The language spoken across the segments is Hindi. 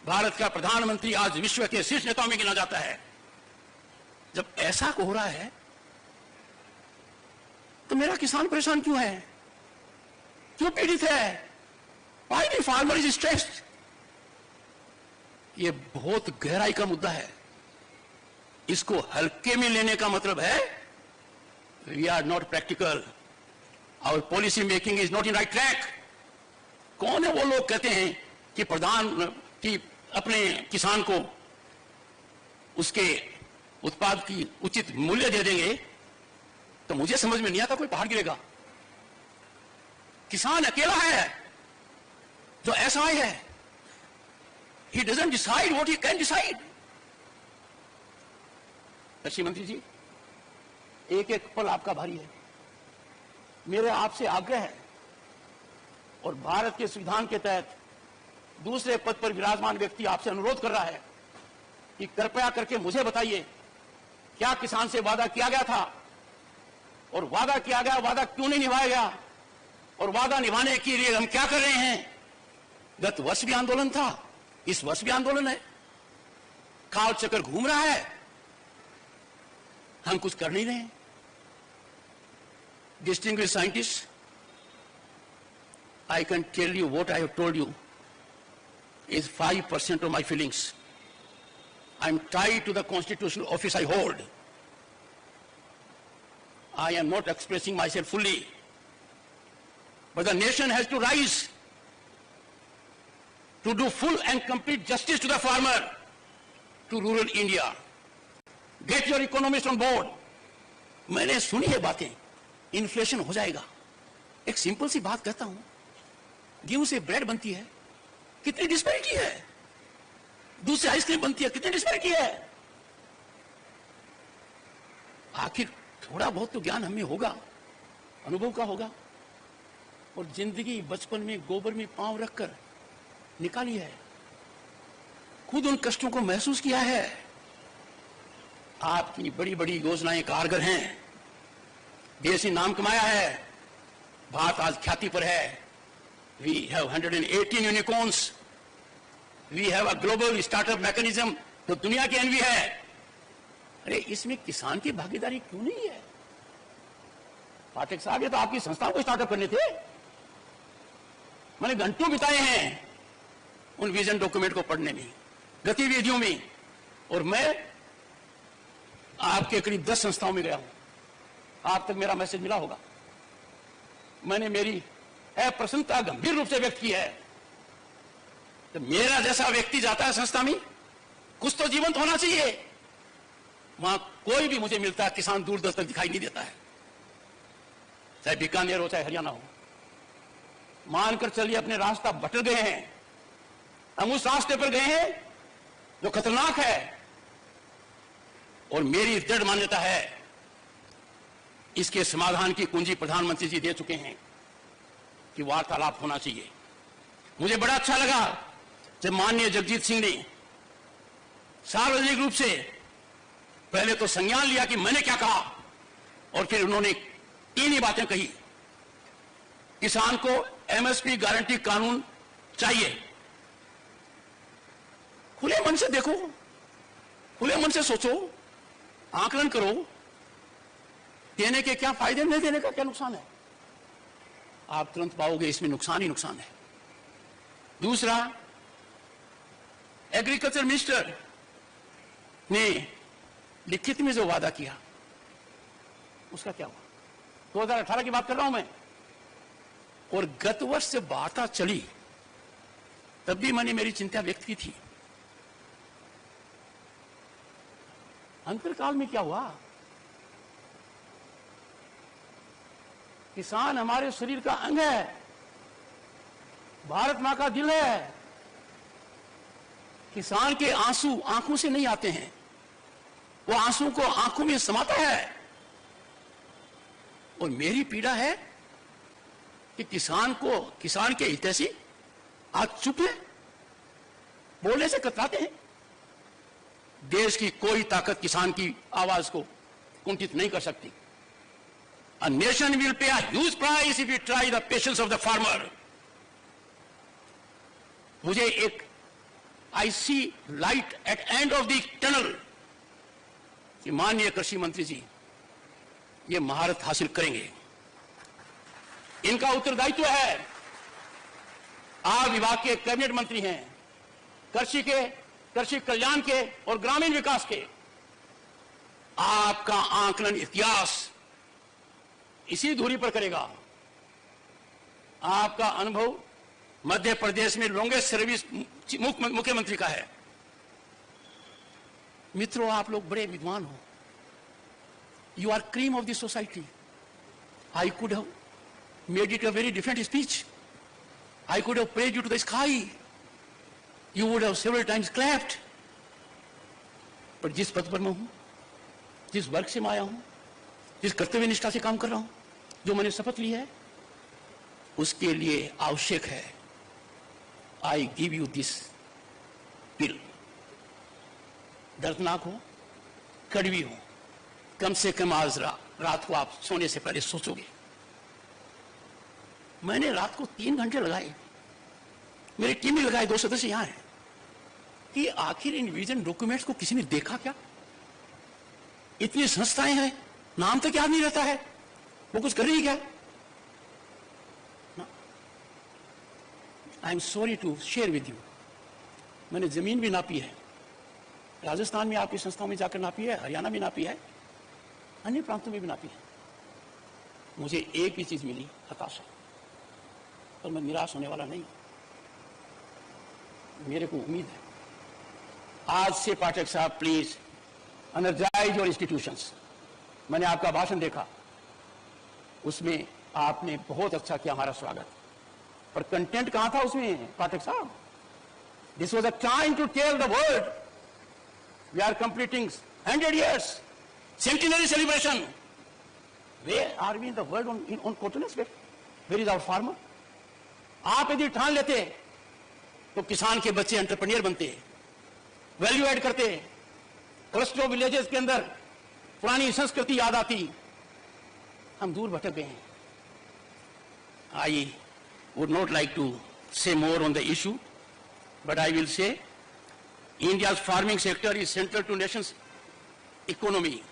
भारत का प्रधानमंत्री आज विश्व के शीर्ष नेताओं में गिना जाता है। जब ऐसा हो रहा है तो मेरा किसान परेशान क्यों है, क्यों पीड़ित है? Why the farmer is stressed? ये बहुत गहराई का मुद्दा है। इसको हल्के में लेने का मतलब है we are not practical, our policy making is not in right track. कौन है वो लोग कहते हैं कि कि अपने किसान को उसके उत्पाद की उचित मूल्य दे देंगे, तो मुझे समझ में नहीं आता कोई पहाड़ गिरेगा। किसान अकेला है जो ऐसा है, he doesn't decide what he can decide। कृषि मंत्री जी, एक एक पल आपका भारी है। मेरे आपसे आग्रह है और भारत के संविधान के तहत दूसरे पद पर विराजमान व्यक्ति आपसे अनुरोध कर रहा है कि कृपया करके मुझे बताइए, क्या किसान से वादा किया गया था, और वादा किया गया वादा क्यों नहीं निभाया गया, और वादा निभाने के लिए हम क्या कर रहे हैं? गत वर्ष भी आंदोलन था, इस वर्ष भी आंदोलन है, काल चक्कर घूम रहा है, हम कुछ कर नहीं रहे। Distinguished scientists, I can tell you what I have told you is 5% of my feelings. I am tied to the constitutional office I hold. I am not expressing myself fully, but the nation has to rise to do full and complete justice to the farmer, to rural India. Get your economists on board. मैंने सुनी है बातें, इन्फ्लेशन हो जाएगा। एक सिंपल सी बात कहता हूं, गेहूं से ब्रेड बनती है, कितनी डिस्पैरिटी है? दूध से आइसक्रीम बनती है, कितनी डिस्पैरिटी है? आखिर थोड़ा बहुत तो ज्ञान हमें होगा, अनुभव का होगा, और जिंदगी बचपन में गोबर में पांव रखकर निकाली है, खुद उन कष्टों को महसूस किया है। आपकी बड़ी बड़ी योजनाएं कारगर हैं, देश ने नाम कमाया है, भारत आज ख्याति पर है। We have 118 unicorns, we have a global startup mechanism, तो दुनिया की एनवी है। अरे इसमें किसान की भागीदारी क्यों नहीं है? पाठक साहब, ये तो आपकी संस्थाओं को स्टार्टअप करने थे। मैंने घंटों बिताए हैं उन विजन डॉक्यूमेंट को पढ़ने में, गतिविधियों में, और मैं आपके करीब 10 संस्थाओं में गया हूं। आप तक मेरा मैसेज मिला होगा। मैंने मेरी अप्रसन्नता गंभीर रूप से व्यक्त की है। तो मेरा जैसा व्यक्ति जाता है संस्था में, कुछ तो जीवंत होना चाहिए। वहां कोई भी मुझे मिलता है, किसान दूर दूर तक दिखाई नहीं देता है, चाहे बीकानेर हो चाहे हरियाणा हो। मानकर चलिए अपने रास्ता भटक गए हैं, हम उस रास्ते पर गए हैं जो खतरनाक है, और मेरी दृढ़ मान्यता है इसके समाधान की कुंजी प्रधानमंत्री जी दे चुके हैं कि वार्तालाप होना चाहिए। मुझे बड़ा अच्छा लगा जब माननीय जगजीत सिंह ने सार्वजनिक रूप से पहले तो संज्ञान लिया कि मैंने क्या कहा, और फिर उन्होंने तीन ही बातें कही। किसान को एमएसपी गारंटी कानून चाहिए। खुले मन से देखो, खुले मन से सोचो, आकलन करो, देने के क्या फायदे, नहीं देने का क्या नुकसान है। आप तुरंत पाओगे इसमें नुकसान ही नुकसान है। दूसरा, एग्रीकल्चर मिनिस्टर ने लिखित में जो वादा किया उसका क्या हुआ? 2018 की बात कर रहा हूं मैं, और गत वर्ष से वार्ता चली तब भी मैंने मेरी चिंता व्यक्त की थी। अंतरकाल में क्या हुआ? किसान हमारे शरीर का अंग है, भारत मां का दिल है। किसान के आंसू आंखों से नहीं आते हैं, वो आंसू को आंखों में समाता है। और मेरी पीड़ा है कि किसान के हितैषी आज चुप है, बोलने से कतराते हैं। देश की कोई ताकत किसान की आवाज को कुंठित नहीं कर सकती। A nation will pay a huge price if you try the patience of the farmer. मुझे एक I see light at end of the tunnel कि माननीय कृषि मंत्री जी ये महारत हासिल करेंगे। इनका उत्तरदायित्व है, आप विभाग के कैबिनेट मंत्री हैं, कृषि के, कृषि कल्याण के और ग्रामीण विकास के। आपका आकलन इतिहास इसी धुरी पर करेगा। आपका अनुभव मध्य प्रदेश में लॉन्गेस्ट सर्विस मुख्यमंत्री का है। मित्रों, आप लोग बड़े विद्वान हो, you are cream of the society. I could have made it a very different speech. I could have praised you to the sky, you would have several times clapped. पर जिस पद पर मैं हूं, जिस वर्ग से मैं आया हूं, जिस कर्तव्य निष्ठा से काम कर रहा हूं, जो मैंने शपथ ली है, उसके लिए आवश्यक है आई गिव यू दिस पिल। दर्दनाक हो, कड़वी हो, कम से कम आज रात को आप सोने से पहले सोचोगे। मैंने रात को 3 घंटे लगाए, मेरी टीम ने लगाए, 2 सदस्य यहां हैं, कि आखिर इन विजन डॉक्यूमेंट्स को किसी ने देखा क्या? इतनी संस्थाएं हैं, नाम तक याद नहीं रहता है, वो कुछ कर रही क्या? I am sorry to share with you, मैंने जमीन भी नापी है, राजस्थान में आपकी संस्थाओं में जाकर नापी है, हरियाणा में नापी है, अन्य प्रांतों में भी नापी है। मुझे एक ही चीज मिली, हताशा। पर मैं निराश होने वाला नहीं, मेरे को उम्मीद है। आज से पाठक साहब प्लीज एनर्जाइज योर इंस्टीट्यूशंस। मैंने आपका भाषण देखा, उसमें आपने बहुत अच्छा किया हमारा स्वागत, पर कंटेंट कहां था उसमें पाठक साहब? This was a time to tell the world we are completing 100 years centenary celebration. Where are we in the world on cotton aspect? Where is our farmer? आप यदि ठान लेते तो किसान के बच्चे एंटरप्रेन्योर बनते, वैल्यू ऐड करते, क्लस्टर ऑफ विलेजेस के अंदर पुरानी संस्कृति याद आती। हम दूर भटक गए हैं। I would not like to say more on the issue, but I will say India's farming sector is central to nation's economy.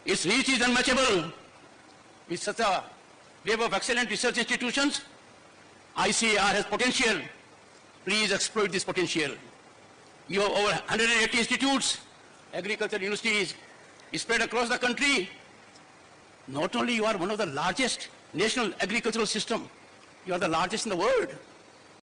Its reach is unmatchable. With such a wave of excellent research institutions, ICAR has potential. Please exploit this potential. You have over 180 institutes, agricultural universities spread across the country. Not only you are one of the largest national agricultural system, you are the largest in the world.